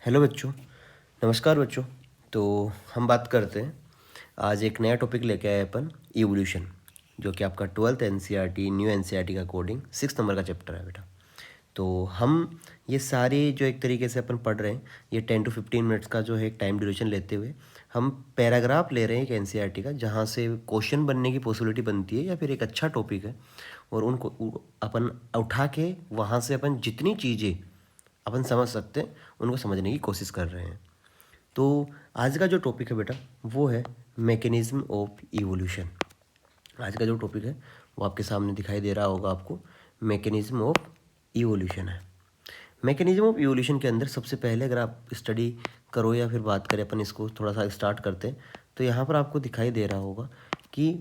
Hello बच्चों। नमस्कार बच्चों। तो हम बात करते हैं आज एक नया टॉपिक लेके आए अपन इवोल्यूशन, जो कि आपका 12th एनसीईआरटी न्यू एनसीईआरटी का कोडिंग 6 नंबर का चैप्टर है बेटा। तो हम ये सारी जो एक तरीके से अपन पढ़ रहे हैं, ये 10 to 15 मिनट्स का जो है एक टाइम ड्यूरेशन लेते हुए हम पैराग्राफ ले रहे हैं एक एनसीईआरटी का, जहाँ से क्वेश्चन बनने की पॉसिबिलिटी बनती है या फिर एक अच्छा टॉपिक है, और उनको अपन उठा के वहाँ से अपन जितनी चीज़ें अपन समझ सकते हैं उनको समझने की कोशिश कर रहे हैं। तो आज का जो टॉपिक है बेटा वो है मैकेनिज्म ऑफ इवोल्यूशन। आज का जो टॉपिक है वो आपके सामने दिखाई दे रहा होगा आपको, मैकेनिज्म ऑफ इवोल्यूशन है। मैकेनिज्म ऑफ इवोल्यूशन के अंदर सबसे पहले अगर आप स्टडी करो या फिर बात करें, अपन इसको थोड़ा सा स्टार्ट करते हैं, तो यहाँ पर आपको दिखाई दे रहा होगा कि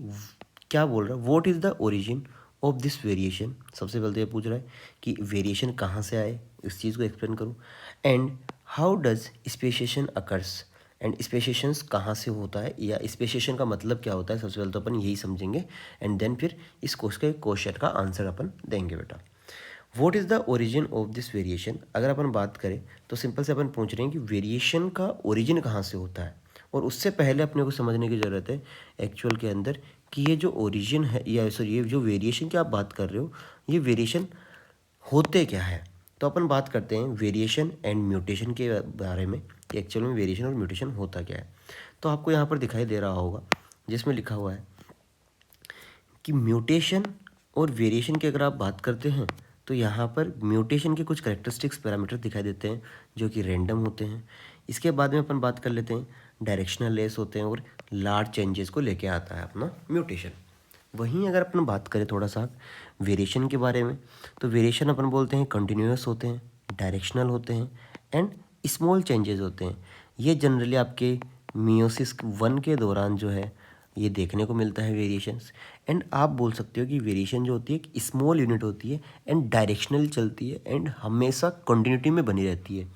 क्या बोल रहा है, what is the origin of this variation. सबसे पहले तो ये पूछ रहा है कि वेरिएशन कहाँ से आए, इस चीज़ को एक्सप्लेन करूँ। And how does speciation occurs, and speciations कहाँ से होता है या स्पेशिएशन का मतलब क्या होता है, सबसे पहले तो अपन यही समझेंगे। एंड देन फिर इस क्वेश्चन का आंसर अपन देंगे बेटा। What is the origin of this variation. अगर अपन बात करें तो सिंपल से अपन पूछ रहे हैं कि वेरिएशन का ओरिजिन कहाँ से होता है, और उससे पहले अपने को समझने की ज़रूरत है एक्चुअल के अंदर कि ये जो ओरिजिन है या सॉरी ये जो वेरिएशन की आप बात कर रहे हो, ये वेरिएशन होते क्या है। तो अपन बात करते हैं वेरिएशन एंड म्यूटेशन के बारे में कि एक्चुअल में वेरिएशन और म्यूटेशन होता क्या है। तो आपको यहाँ पर दिखाई दे रहा होगा जिसमें लिखा हुआ है कि म्यूटेशन और वेरिएशन की अगर आप बात करते हैं तो यहाँ पर म्यूटेशन के कुछ करेक्टरिस्टिक्स पैरामीटर दिखाई देते हैं जो कि रैंडम होते हैं। इसके बाद में अपन बात कर लेते हैं डायरेक्शनल लेस होते हैं और लार्ज चेंजेस को लेके आता है अपना म्यूटेशन। वहीं अगर अपन बात करें थोड़ा सा वेरिएशन के बारे में, तो वेरिएशन अपन बोलते हैं कंटिन्यूस होते हैं, डायरेक्शनल होते हैं एंड स्मॉल चेंजेस होते हैं। ये जनरली आपके मियोसिस 1 के दौरान जो है ये देखने को मिलता है वेरिएशंस। एंड आप बोल सकते हो कि वेरिएशन जो होती है एक स्मॉल यूनिट होती है एंड डायरेक्शनल चलती है एंड हमेशा कंटिन्यूटी में बनी रहती है।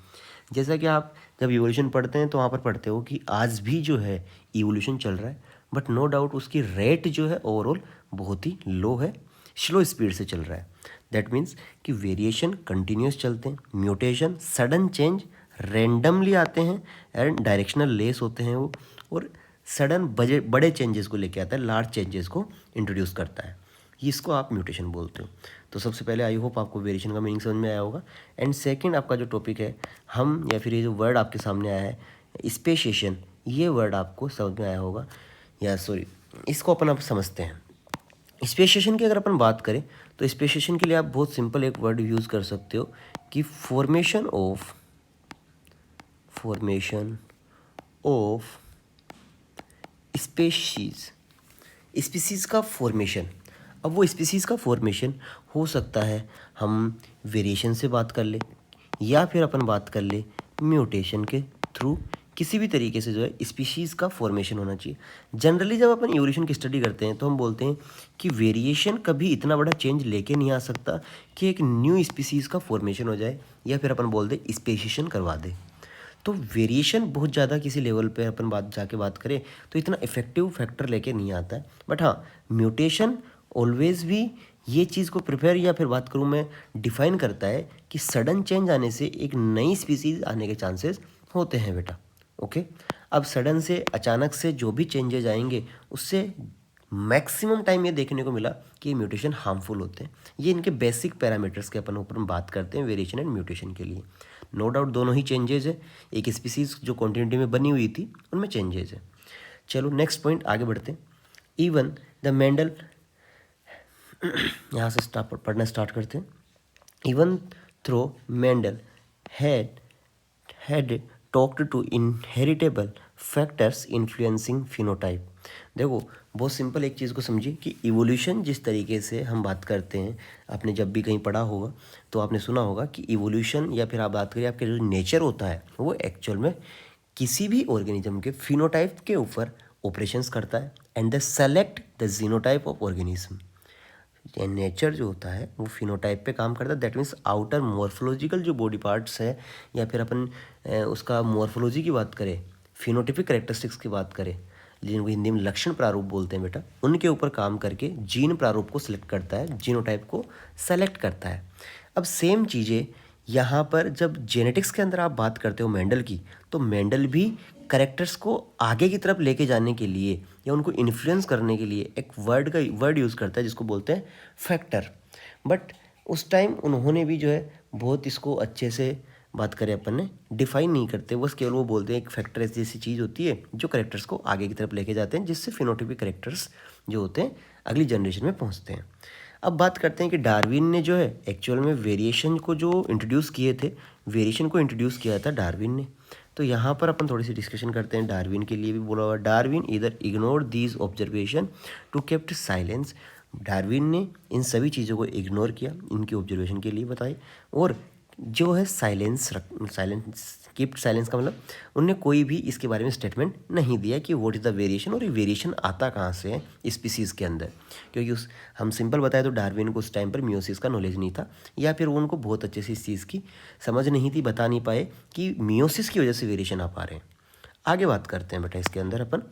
जैसा कि आप जब इवोल्यूशन पढ़ते हैं तो वहाँ पर पढ़ते हो कि आज भी जो है इवोल्यूशन चल रहा है, बट नो डाउट उसकी रेट जो है ओवरऑल बहुत ही लो है, स्लो स्पीड से चल रहा है। दैट मीन्स कि वेरिएशन कंटिन्यूस चलते हैं, म्यूटेशन सडन चेंज रैंडमली आते हैं एंड डायरेक्शनल लेस होते हैं वो, और सडन बड़े चेंजेस को लेके आता है, लार्ज चेंजेस को इंट्रोड्यूस करता है। इसको आप म्यूटेशन बोलते हो। तो सबसे पहले आई होप आपको वेरिएशन का मीनिंग समझ में आया होगा। एंड सेकंड आपका जो टॉपिक है हम या फिर ये जो वर्ड आपके सामने आया है स्पेशिएशन, ये वर्ड आपको समझ में आया होगा या सॉरी इसको अपन आप समझते हैं। स्पेशिएशन की अगर अपन बात करें तो स्पेशिएशन के लिए आप बहुत सिंपल एक वर्ड यूज़ कर सकते हो कि फॉर्मेशन ऑफ स्पीसीज़ का फॉर्मेशन। अब वो स्पीसीज़ का फॉर्मेशन हो सकता है हम वेरिएशन से बात कर ले या फिर अपन बात कर ले म्यूटेशन के थ्रू, किसी भी तरीके से जो है स्पीशीज़ का फॉर्मेशन होना चाहिए। जनरली जब अपन इवोल्यूशन की स्टडी करते हैं तो हम बोलते हैं कि वेरिएशन कभी इतना बड़ा चेंज लेके नहीं आ सकता कि एक न्यू स्पीसीज़ का फॉर्मेशन हो जाए या फिर अपन बोल दे स्पेशिएशन करवा दे। तो वेरिएशन बहुत ज़्यादा किसी लेवल पे अपन बात करें तो इतना इफेक्टिव फैक्टर लेके नहीं आता है, बट हाँ म्यूटेशन ऑलवेज भी ये चीज़ को प्रिपेयर या फिर बात करूँ मैं डिफाइन करता है कि सडन चेंज आने से एक नई स्पीसीज आने के चांसेस होते हैं बेटा। ओके, अब सडन से अचानक से जो भी चेंजेज आएंगे उससे मैक्सिमम टाइम ये देखने को मिला कि ये म्यूटेशन हार्मफुल होते हैं। ये इनके बेसिक पैरामीटर्स के अपन ऊपर बात करते हैं वेरिएशन एंड म्यूटेशन के लिए। नो डाउट दोनों ही चेंजेज है, एक स्पीसीज जो कॉन्टिन्यूटी में बनी हुई थी उनमें चेंजेज है। चलो नेक्स्ट पॉइंट आगे बढ़ते हैं। इवन द मेंडल यहाँ से पढ़ना स्टार्ट करते हैं। Even though Mendel had talked to inheritable factors influencing phenotype. देखो बहुत सिंपल एक चीज़ को समझिए कि इवोल्यूशन जिस तरीके से हम बात करते हैं, आपने जब भी कहीं पढ़ा होगा तो आपने सुना होगा कि इवोल्यूशन या फिर आप बात करिए आपके जो नेचर होता है वो एक्चुअल में किसी भी ऑर्गेनिज्म के फिनोटाइप के ऊपर ऑपरेशंस करता है and the select the genotype of organism. Nature जो होता है वो फिनोटाइप पे काम करता है। दैट मीन्स आउटर मॉर्फोलॉजिकल जो बॉडी पार्ट्स है या फिर अपन उसका मॉर्फोलॉजी की बात करें, फिनोटिपिक करेक्टरिस्टिक्स की बात करें, जिनको हिंदी में लक्षण प्रारूप बोलते हैं बेटा, उनके ऊपर काम करके जीन प्रारूप को सिलेक्ट करता है, जीनोटाइप को सेलेक्ट करता है। अब सेम चीज़ें यहाँ पर जब जेनेटिक्स के अंदर आप बात करते हो मेंडल की, तो मेंडल भी करेक्टर्स को आगे की तरफ लेके जाने के लिए या उनको इन्फ्लुएंस करने के लिए एक वर्ड यूज़ करता है जिसको बोलते हैं फैक्टर। बट उस टाइम उन्होंने भी जो है बहुत इसको अच्छे से बात करें अपन ने डिफाइन नहीं करते, बस केवल वो बोलते हैं एक फैक्टर ऐसी जैसी चीज़ होती है जो करेक्टर्स को आगे की तरफ लेके जाते हैं, जिससे फिनोटाइपिक करेक्टर्स जो होते हैं अगली जनरेशन में पहुंचते हैं। अब बात करते हैं कि डार्विन ने जो है एक्चुअल में वेरिएशन को जो इंट्रोड्यूस किए थे, वेरिएशन को इंट्रोड्यूस किया था डार्विन ने। तो यहाँ पर अपन थोड़ी सी डिस्कशन करते हैं। डार्विन के लिए भी बोला हुआ, डार्विन इधर ignore these observation to kept silence. Darwin ने इन सभी चीज़ों को इग्नोर किया, इनकी ऑब्जर्वेशन के लिए बताई, और जो है साइलेंस कीप्ट साइलेंस का मतलब उनने कोई भी इसके बारे में स्टेटमेंट नहीं दिया कि व्हाट इज़ द वेरिएशन और ये वेरिएशन आता कहाँ से है स्पीसीज़ के अंदर। क्योंकि हम सिंपल बताए तो डार्विन को उस टाइम पर मियोसिस का नॉलेज नहीं था, या फिर वो उनको बहुत अच्छे से इस चीज़ की समझ नहीं थी, बता नहीं पाए कि मियोसिस की वजह से वेरिएशन आ पा रहे हैं। आगे बात करते हैं बेटा इसके अंदर अपन।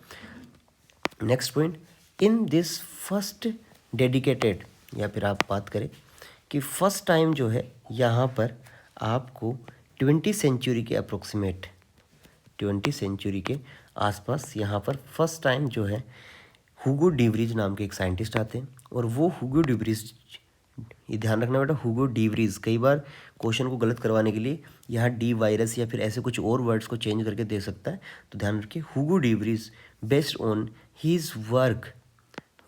Next point, in this first dedicated, या फिर आप बात करें कि फर्स्ट टाइम जो है यहाँ पर आपको 20 सेंचुरी के अप्रोक्सीमेट 20 सेंचुरी के आसपास यहाँ पर फर्स्ट टाइम जो है हुगो डिवरीज नाम के एक साइंटिस्ट आते हैं। और वो हुगो डिवरीज, ये ध्यान रखना बेटा, हुगो डिवरीज, कई बार क्वेश्चन को गलत करवाने के लिए यहाँ डी वायरस या फिर ऐसे कुछ और वर्ड्स को चेंज करके दे सकता है, तो ध्यान रखिए Hugo de Vries based on his work,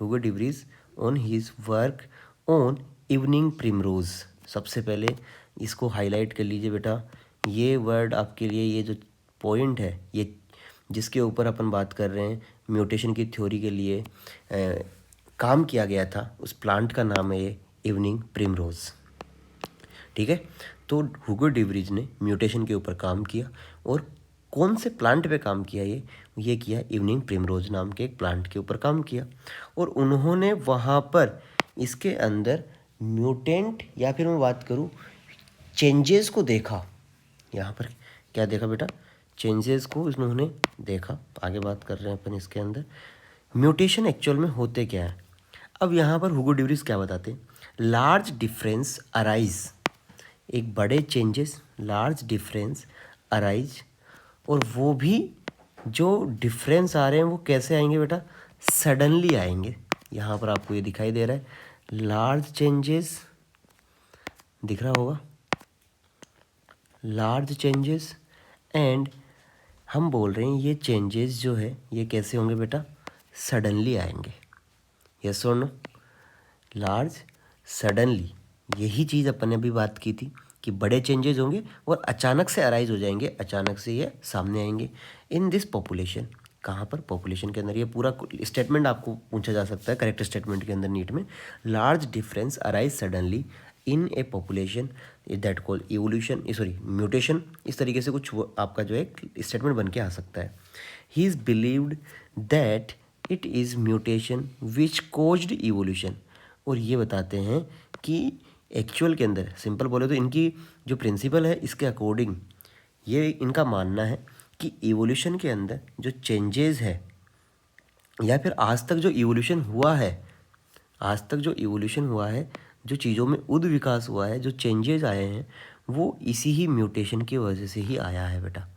Hugo de Vries on his work on evening primrose. सबसे पहले इसको हाईलाइट कर लीजिए बेटा, ये वर्ड आपके लिए, ये जो पॉइंट है ये जिसके ऊपर अपन बात कर रहे हैं म्यूटेशन की थ्योरी के लिए काम किया गया था, उस प्लांट का नाम है ये इवनिंग प्रिमरोज। ठीक है, तो हुगो डिवरीज ने म्यूटेशन के ऊपर काम किया, और कौन से प्लांट पे काम किया, ये किया इवनिंग प्रिमरोज नाम के एक प्लांट के ऊपर काम किया। और उन्होंने वहाँ पर इसके अंदर म्यूटेंट, या फिर मैं बात करूँ चेंजेस को देखा। यहाँ पर क्या देखा बेटा, चेंजेस को उन्होंने देखा। आगे बात कर रहे हैं अपन इसके अंदर म्यूटेशन एक्चुअल में होते क्या है। अब यहाँ पर हुगो डिवरीज क्या बताते हैं, लार्ज डिफरेंस अराइज, एक बड़े चेंजेस, लार्ज डिफरेंस अराइज, और वो भी जो डिफरेंस आ रहे हैं वो कैसे आएंगे बेटा, सडनली आएंगे। यहाँ पर आपको ये दिखाई दे रहा है, लार्ज चेंजेस दिख रहा होगा, लार्ज चेंजेस, एंड हम बोल रहे हैं ये चेंजेस जो है ये कैसे होंगे बेटा, सडनली आएंगे। यस और नो, लार्ज सडनली, यही चीज़ अपन ने अभी बात की थी कि बड़े चेंजेस होंगे और अचानक से अराइज हो जाएंगे, अचानक से ये सामने आएंगे इन दिस पॉपुलेशन। कहाँ पर, पॉपुलेशन के अंदर। ये पूरा स्टेटमेंट आपको पूछा जा सकता है करेक्ट स्टेटमेंट के अंदर नीट में, large difference arise suddenly in a population that call evolution, sorry mutation, इस तरीके से कुछ आपका जो है स्टेटमेंट बन के आ सकता है। He is believed that it is mutation which caused evolution. और ये बताते हैं कि एक्चुअल के अंदर सिंपल बोले तो इनकी जो प्रिंसिपल है इसके अकॉर्डिंग ये इनका मानना है कि इवोल्यूशन के अंदर जो चेंजेस है, या फिर आज तक जो इवोल्यूशन हुआ है, आज तक जो इवोल्यूशन हुआ है, जो चीज़ों में उद विकास हुआ है, जो चेंजेस आए हैं, वो इसी ही म्यूटेशन की वजह से ही आया है बेटा।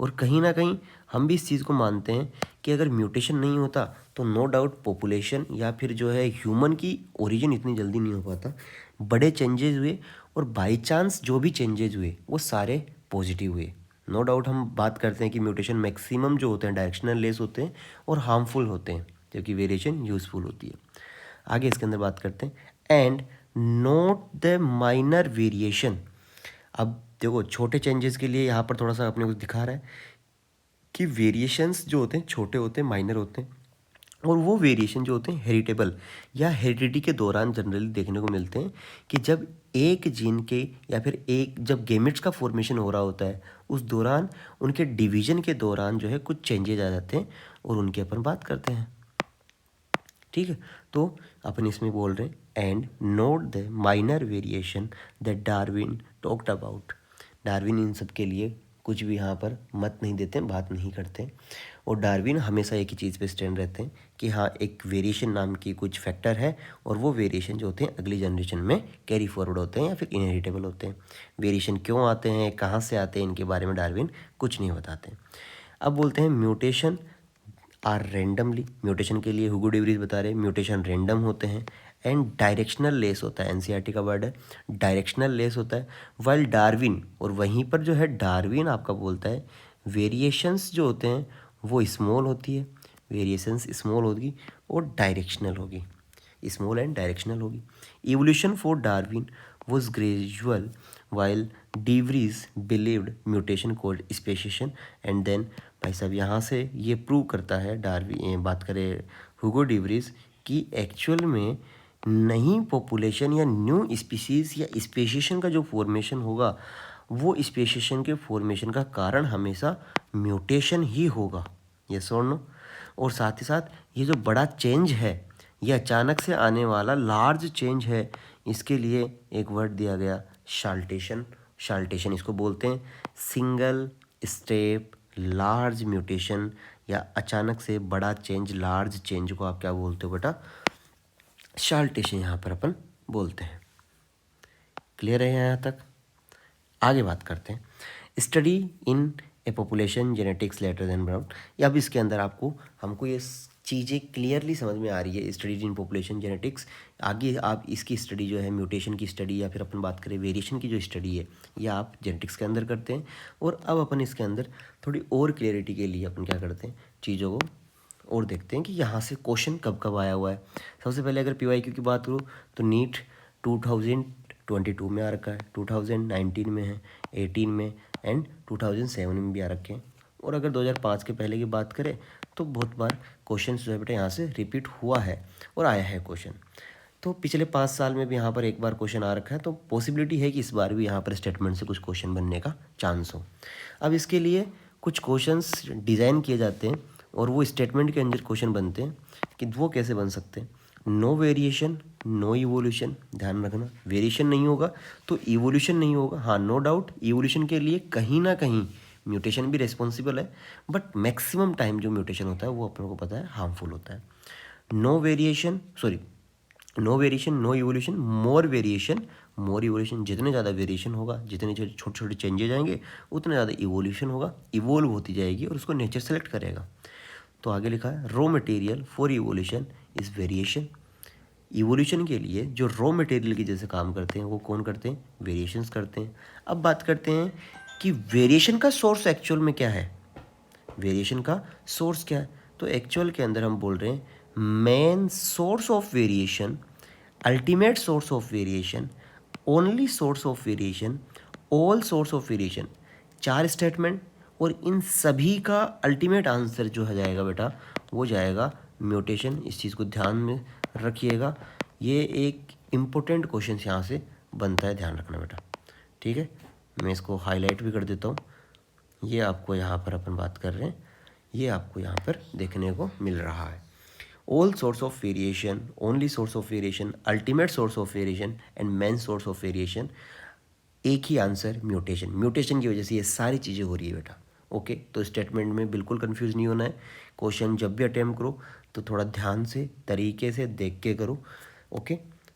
और कहीं ना कहीं हम भी इस चीज़ को मानते हैं कि अगर म्यूटेशन नहीं होता तो नो डाउट पॉपुलेशन या फिर जो है ह्यूमन की ओरिजिन इतनी जल्दी नहीं हो पाता। बड़े चेंजेस हुए, और बाई चांस जो भी चेंजेस हुए वो सारे पॉजिटिव हुए। नो डाउट हम बात करते हैं कि म्यूटेशन मैक्सिमम जो होते हैं डायरेक्शनल लेस होते हैं और हार्मफुल होते हैं, जबकि वेरिएशन यूजफुल होती है। आगे इसके अंदर बात करते हैं, and note the minor variation. अब देखो छोटे चेंजेस के लिए यहाँ पर थोड़ा सा अपने को दिखा रहा है कि वेरिएशंस जो होते हैं छोटे होते हैं, माइनर होते हैं, और वो वेरिएशन जो होते हैं हेरिटेबल या हेरिडिटी के दौरान जनरली देखने को मिलते हैं कि जब एक जीन के या फिर एक जब गेमिट्स का फॉर्मेशन हो रहा होता है उस दौरान उनके डिवीजन के दौरान जो है कुछ चेंजेज आ जाते हैं और उनकी अपन बात करते हैं। ठीक है, तो अपन इसमें बोल रहे हैं and note the minor variation that Darwin talked about. Darwin इन सब के लिए कुछ भी यहाँ पर मत नहीं देते, बात नहीं करते। और डार्विन हमेशा एक ही चीज़ पे स्टैंड रहते हैं कि हाँ, एक वेरिएशन नाम की कुछ फैक्टर है और वो वेरिएशन जो होते हैं अगली जनरेशन में कैरी फॉरवर्ड होते हैं या फिर इनहेरिटेबल होते हैं। वेरिएशन क्यों आते हैं, कहाँ से आते हैं, इनके बारे में डार्विन कुछ नहीं बताते। अब बोलते हैं म्यूटेशन आर रेंडमली। म्यूटेशन के लिए हुगो डे व्रीज बता रहे हैं म्यूटेशन रेंडम होते हैं एंड डायरेक्शनल लेस होता है। एनसीईआरटी का वर्ड है, डायरेक्शनल लेस होता है। वाइल डार्विन, और वहीं पर जो है डार्विन आपका बोलता है वेरिएशंस जो होते हैं वो स्मॉल होती है, वेरिएशंस स्मॉल होगी और डायरेक्शनल होगी, स्मॉल एंड डायरेक्शनल होगी। Evolution for Darwin was gradual while de Vries believed mutation called speciation and then. भाई साहब यहाँ से ये प्रूव करता है डार्विन, बात करें हुगो डी व्रीज, कि एक्चुअल में नई पॉपुलेशन या न्यू स्पीसीज या स्पेशिएशन का जो फॉर्मेशन होगा वो स्पेशिएशन के फॉर्मेशन का कारण हमेशा म्यूटेशन ही होगा, ये नो। और साथ ही साथ ये जो बड़ा चेंज है, ये अचानक से आने वाला लार्ज चेंज है, इसके लिए एक वर्ड दिया गया शाल्टेशन। शाल्टेशन इसको बोलते हैं सिंगल स्टेप लार्ज म्यूटेशन, या अचानक से बड़ा चेंज, लार्ज चेंज को आप क्या बोलते हो बेटा, शाल्टेशन यहाँ पर अपन बोलते हैं। क्लियर है यहाँ तक? आगे बात करते हैं study in a population genetics later then Brown. या अब इसके अंदर हमको ये चीज़ें क्लियरली समझ में आ रही है, स्टडी इन पॉपुलेशन जेनेटिक्स। आगे आप इसकी स्टडी जो है म्यूटेशन की स्टडी या फिर अपन बात करें वेरिएशन की जो स्टडी है, ये आप जेनेटिक्स के अंदर करते हैं। और अब अपन इसके अंदर थोड़ी और क्लियरिटी के लिए अपन क्या करते हैं, चीज़ों को और देखते हैं कि यहाँ से क्वेश्चन कब कब आया हुआ है। सबसे पहले अगर PYQ की बात करूँ तो नीट 2022 में आ रखा है, 2019 में है, 18 में एंड 2007 में भी आ रखे हैं। और अगर 2005 के पहले की बात करें तो बहुत बार क्वेश्चन जो है बेटा यहाँ से रिपीट हुआ है और आया है क्वेश्चन। तो पिछले 5 साल में भी यहाँ पर एक बार क्वेश्चन आ रखा है, तो पॉसिबिलिटी है कि इस बार भी यहाँ पर स्टेटमेंट से कुछ क्वेश्चन बनने का चांस हो। अब इसके लिए कुछ क्वेश्चंस डिज़ाइन किए जाते हैं और वो स्टेटमेंट के अंदर क्वेश्चन बनते हैं कि वो कैसे बन सकते हैं। नो वेरिएशन नो इवोल्यूशन, ध्यान रखना, वेरिएशन नहीं होगा तो इवोल्यूशन नहीं होगा। हाँ, नो डाउट इवोल्यूशन के लिए कहीं ना कहीं म्यूटेशन भी रिस्पॉन्सिबल है, बट मैक्सिमम टाइम जो म्यूटेशन होता है वो अपने को पता है हार्मफुल होता है। नो वेरिएशन नो इवोल्यूशन, मोर इवोल्यूशन। जितने ज़्यादा वेरिएशन होगा, जितने छोटे छोटे चेंजेज आएंगे, उतने ज़्यादा इवोल्यूशन होगा, इवोल्व होती जाएगी और उसको नेचर सेलेक्ट करेगा। तो आगे लिखा है raw material for evolution is variation. Evolution के लिए जो रॉ मटेरियल की जैसे काम करते हैं वो कौन करते हैं, वेरिएशंस करते हैं। अब बात करते हैं कि वेरिएशन का सोर्स एक्चुअल में क्या है, वेरिएशन का सोर्स क्या है। तो एक्चुअल के अंदर हम बोल रहे हैं main source of variation, ultimate source of variation, only source of variation, all source of variation. 4 statement और इन सभी का अल्टीमेट आंसर जो है जाएगा बेटा वो जाएगा म्यूटेशन। इस चीज़ को ध्यान में रखिएगा, ये एक इम्पोर्टेंट क्वेश्चन यहाँ से बनता है, ध्यान रखना बेटा। ठीक है, मैं इसको हाईलाइट भी कर देता हूँ। ये आपको यहाँ पर अपन बात कर रहे हैं, ये आपको यहाँ पर देखने को मिल रहा है। All source of variation, only source of variation, ultimate source of variation and main source of variation. एक ही आंसर म्यूटेशन। म्यूटेशन की वजह से ये सारी चीज़ें हो रही है बेटा। ओके, तो स्टेटमेंट में बिल्कुल कंफ्यूज नहीं होना है। क्वेश्चन जब भी अटेम्प्ट करो तो थोड़ा ध्यान से, तरीके से देख के करो। ओके,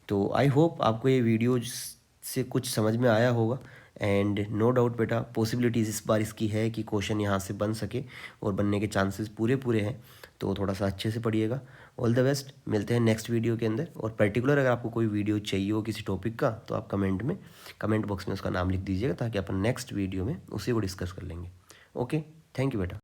तो आई होप आपको ये वीडियो से कुछ समझ में आया होगा। एंड नो डाउट बेटा पॉसिबिलिटीज़ इस बार इसकी है कि क्वेश्चन यहाँ से बन सके और बनने के चांसेस पूरे हैं। तो थोड़ा सा अच्छे से पढ़िएगा। ऑल द बेस्ट, मिलते हैं नेक्स्ट वीडियो के अंदर। और पर्टिकुलर अगर आपको कोई वीडियो चाहिए हो किसी टॉपिक का तो आप कमेंट बॉक्स में उसका नाम लिख दीजिएगा ताकि अपन नेक्स्ट वीडियो में उसी को डिस्कस कर लेंगे। ओके, थैंक यू बेटा।